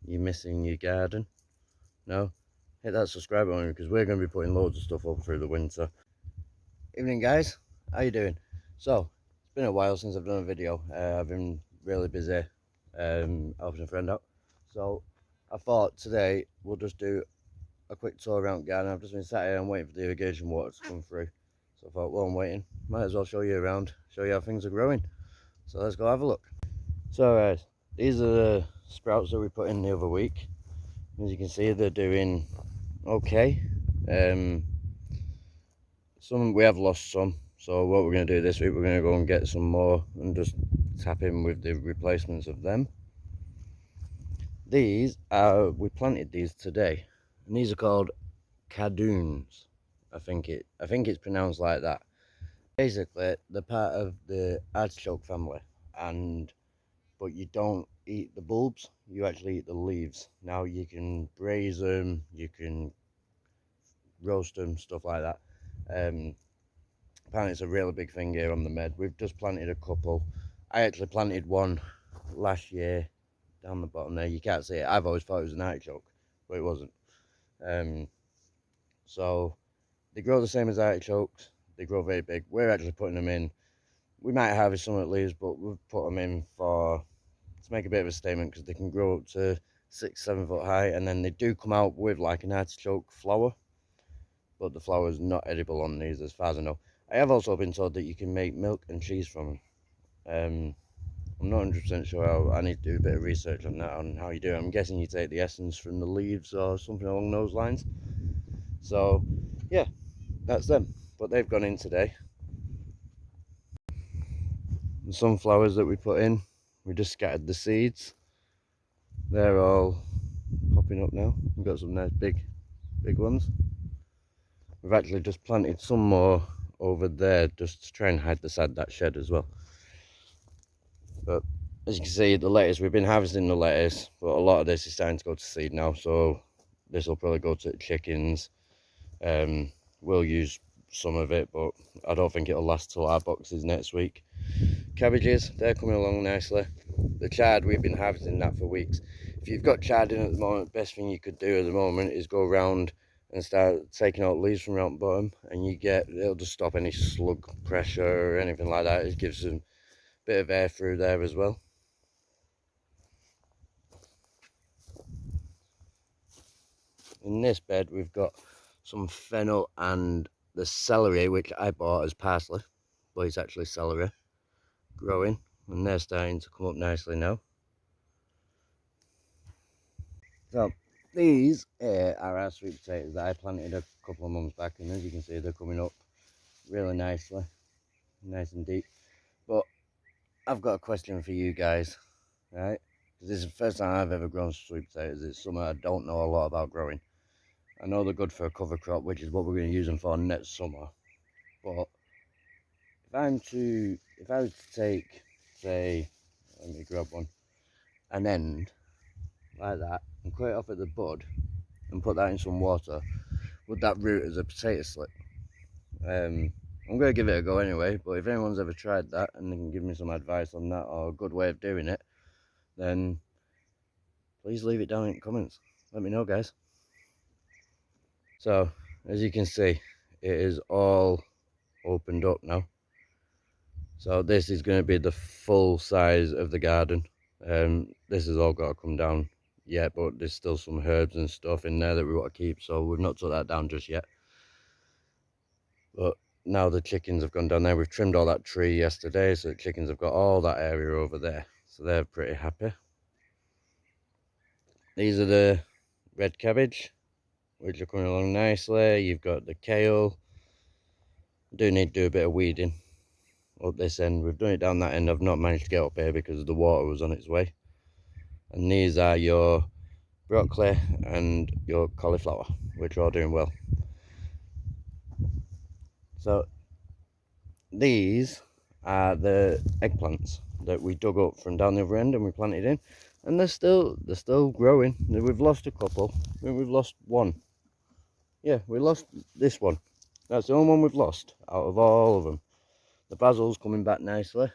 you're missing your garden. No, hit that subscribe button because we're going to be putting loads of stuff up through the winter. Evening guys, how you doing? So, it's been a while since I've done a video. I've been really busy helping a friend out. So, I thought today we'll just do a quick tour around the garden. I've just been sat here and waiting for the irrigation water to come through. So I thought, while I'm waiting, might as well show you around, show you how things are growing. So let's go have a look. So these are the sprouts that we put in the other week. As you can see, they're doing okay. Some we have lost some. So what we're going to do this week, we're going to go and get some more and just tap in with the replacements of them. These are, we planted these today, and these are called Cardoons. I think it's pronounced like that. Basically, they're part of the artichoke family, but you don't eat the bulbs, you actually eat the leaves. Now you can braise them, you can roast them, stuff like that. Apparently it's a really big thing here on the med. We've just planted a couple. I actually planted one last year down the bottom there. You can't see it. I've always thought it was an artichoke, but it wasn't. So they grow the same as artichokes. They grow very big. We're actually putting them in. We might harvest some at least, but we've put them in to make a bit of a statement because they can grow up to 6-7 foot high, and then they do come out with like an artichoke flower, but the flower is not edible on these as far as I know. I have also been told that you can make milk and cheese from them. I'm not 100% sure how. I need to do a bit of research on that, on how you do it. I'm guessing you take the essence from the leaves or something along those lines. So yeah, that's them, but they've gone in today. The sunflowers that we put in, we just scattered the seeds. They're all popping up now. We've got some nice big ones. We've actually just planted some more over there just to try and hide the side of that shed as well. But as you can see, the lettuce, we've been harvesting the lettuce, but a lot of this is starting to go to seed now, so this will probably go to chickens. We'll use some of it, but I don't think it'll last till our boxes next week. Cabbages, they're coming along nicely. The chard, we've been harvesting that for weeks. If you've got chard in at the moment, the best thing you could do at the moment is go around and start taking out leaves from around the bottom, and it'll just stop any slug pressure or anything like that. It gives them a bit of air through there as well. In this bed we've got some fennel and the celery, which I bought as parsley, but it's actually celery growing, and they're starting to come up nicely now. So these are our sweet potatoes that I planted a couple of months back, and as you can see, they're coming up really nicely, nice and deep. But I've got a question for you guys, right? Because this is the first time I've ever grown sweet potatoes. It's something I don't know a lot about growing. I know they're good for a cover crop, which is what we're going to use them for next summer. But if I was to take, say, let me grab an end like that and cut it off at the bud and put that in some water, would that root as a potato slip? I'm going to give it a go anyway, but if anyone's ever tried that and they can give me some advice on that or a good way of doing it, then please leave it down in the comments. Let me know, guys. So as you can see, it is all opened up now. So this is going to be the full size of the garden. This has all got to come down yet, but there's still some herbs and stuff in there that we want to keep, so we've not took that down just yet. But now the chickens have gone down there. We've trimmed all that tree yesterday, so the chickens have got all that area over there, so they're pretty happy. These are the red cabbage, which are coming along nicely. You've got the kale. Do need to do a bit of weeding up this end. We've done it down that end. I've not managed to get up here because the water was on its way. And these are your broccoli and your cauliflower, which are all doing well. So these are the eggplants that we dug up from down the other end and we planted in, and they're still growing. We've lost a couple. I think we've lost one. Yeah, we lost this one. That's the only one we've lost out of all of them. The basil's coming back nicely.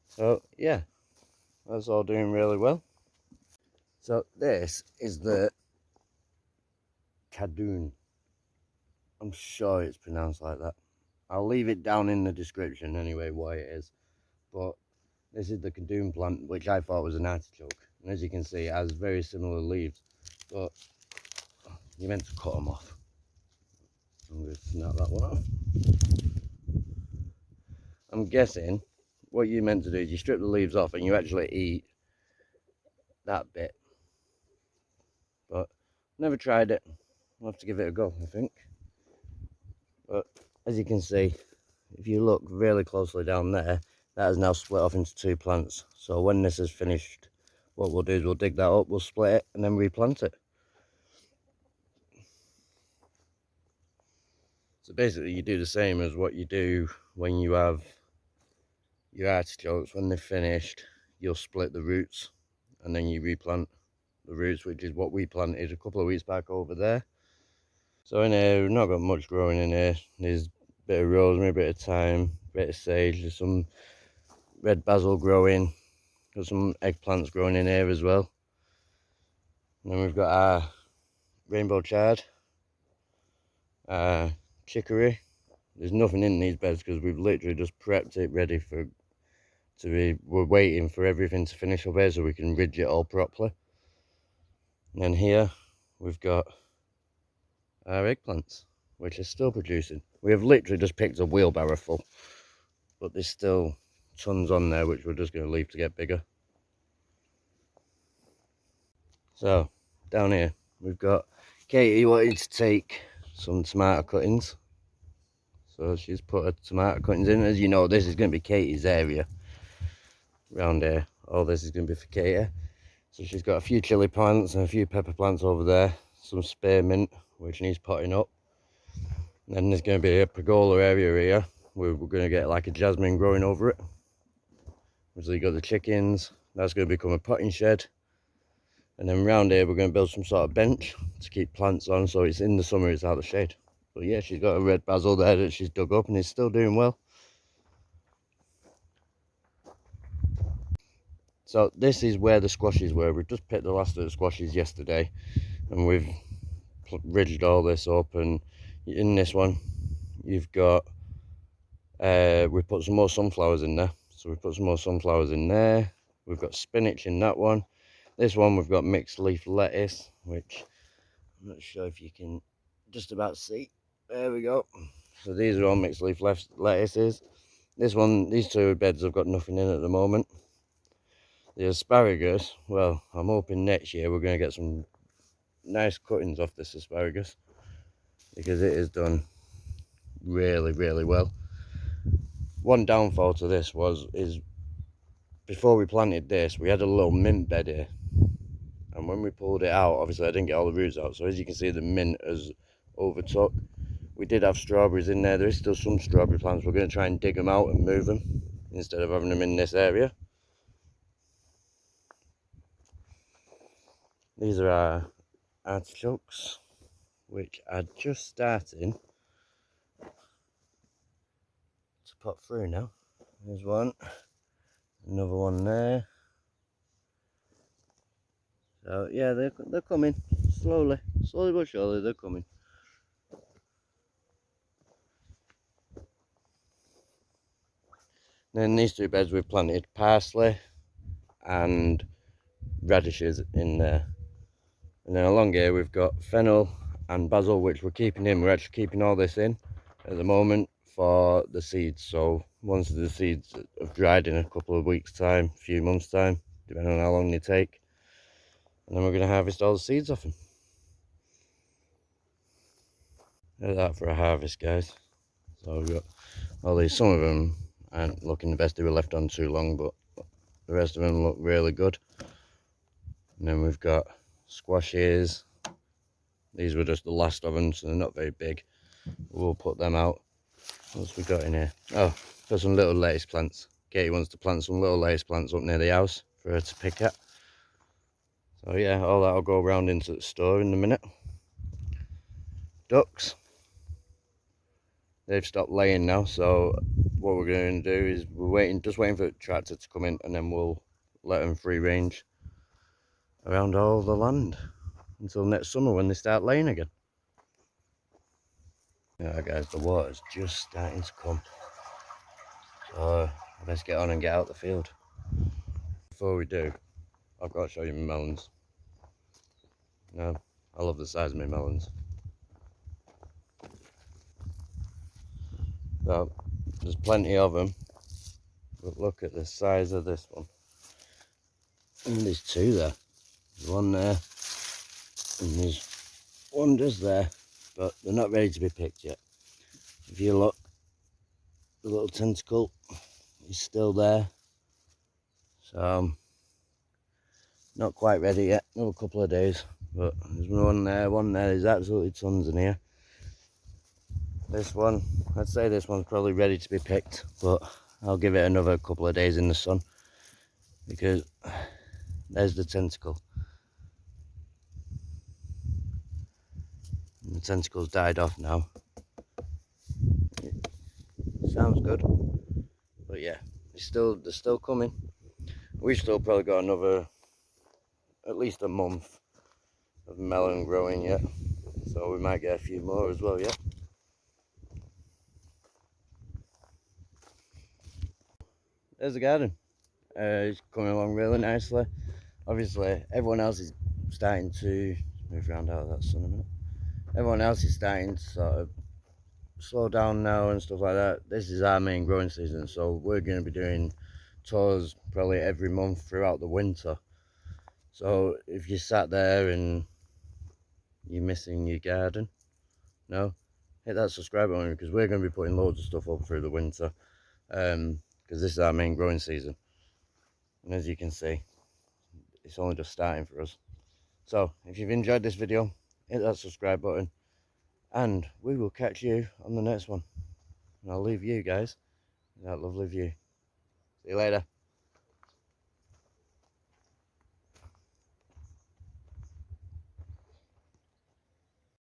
So yeah, that's all doing really well. So this is the Cardoon. I'm sure it's pronounced like that. I'll leave it down in the description anyway why it is. But this is the Condom plant, which I thought was an artichoke. And as you can see, it has very similar leaves. But you're meant to cut them off. I'm going to snap that one off. I'm guessing what you're meant to do is you strip the leaves off and you actually eat that bit. But never tried it. I'll have to give it a go, I think. But as you can see, if you look really closely down there, that has now split off into two plants. So when this is finished, what we'll do is we'll dig that up, we'll split it, and then replant it. So basically you do the same as what you do when you have your artichokes. When they're finished, you'll split the roots, and then you replant the roots, which is what we planted a couple of weeks back over there. So in here, we've not got much growing in here. There's a bit of rosemary, a bit of thyme, a bit of sage, there's some red basil growing, got some eggplants growing in here as well. And then we've got our rainbow chard, our chicory. There's nothing in these beds because we've literally just prepped it ready for we're waiting for everything to finish up here so we can ridge it all properly. And then here we've got our eggplants, which are still producing. We have literally just picked a wheelbarrow full, but there's still tons on there which we're just going to leave to get bigger. So down here we've got Katie wanted to take some tomato cuttings, so she's put her tomato cuttings in. As you know, this is going to be Katie's area around here. All this is going to be for Katie. So she's got a few chili plants and a few pepper plants over there, some spearmint which needs potting up, and then there's going to be a pergola area here where we're going to get like a jasmine growing over it. So you got the chickens, that's going to become a potting shed. And then around here we're going to build some sort of bench to keep plants on, so it's in the summer it's out of shade. But yeah, she's got a red basil there that she's dug up and it's still doing well. So this is where the squashes were. We've just picked the last of the squashes yesterday and we've ridged all this up, and in this one you've got we put some more sunflowers in there. So we put some more sunflowers in there. We've got spinach in that one. This one we've got mixed leaf lettuce, which I'm not sure if you can just about see. There we go. So these are all mixed leaf lettuces. This one, these two beds have got nothing in at the moment. The asparagus, well, I'm hoping next year we're going to get some nice cuttings off this asparagus, because it is done really, really well. One downfall to this is before we planted this, we had a little mint bed here. And when we pulled it out, obviously I didn't get all the roots out. So as you can see, the mint has overtook. We did have strawberries in there. There is still some strawberry plants. We're going to try and dig them out and move them instead of having them in this area. These are our artichokes, which are just starting to pop through now. There's one, another one there. So yeah, they're coming slowly but surely. They're coming. Then these two beds we've planted parsley and radishes in there. And then along here we've got fennel and basil, which we're keeping in. We're actually keeping all this in at the moment for the seeds. So once the seeds have dried in a couple of weeks time, a few months time, depending on how long they take, and then we're going to harvest all the seeds off them. There's that for a harvest, guys. So we've got all these. Some of them aren't looking the best, they were left on too long, but the rest of them look really good. And then we've got squashes. These were just the last of them, so they're not very big. We'll put them out. What else we got in here? Oh, got some little lettuce plants. Katie wants to plant some little lettuce plants up near the house for her to pick at. So yeah, all that will go around into the store in a minute. Ducks. They've stopped laying now, so what we're going to do is we're just waiting for the tractor to come in, and then we'll let them free range. around all the land until next summer when they start laying again. Yeah, guys, the water's just starting to come, so I best get on and get out the field. Before we do, I've got to show you my melons. Now, I love the size of my melons. So, there's plenty of them, but look at the size of this one. And there's two there. There's one there, and there's one just there, but they're not ready to be picked yet. If you look, the little tentacle is still there, so not quite ready yet, another couple of days. But there's one there, there's absolutely tons in here. This one, I'd say this one's probably ready to be picked, but I'll give it another couple of days in the sun, because there's the tentacle. And the tentacle's died off now. It sounds good, but yeah, they're still coming. We've still probably got another, at least a month of melon growing yet, so we might get a few more as well, yeah. There's the garden. It's coming along really nicely. Obviously, everyone else is starting to move around out of that sun a minute. Everyone else is starting to sort of slow down now and stuff like that. This is our main growing season, so we're going to be doing tours probably every month throughout the winter. So if you sat there and you're missing your garden, no, hit that subscribe button, because we're going to be putting loads of stuff up through the winter, because this is our main growing season. And as you can see, it's only just starting for us. So if you've enjoyed this video, hit that subscribe button, and we will catch you on the next one. And I'll leave you guys with that lovely view. See you later.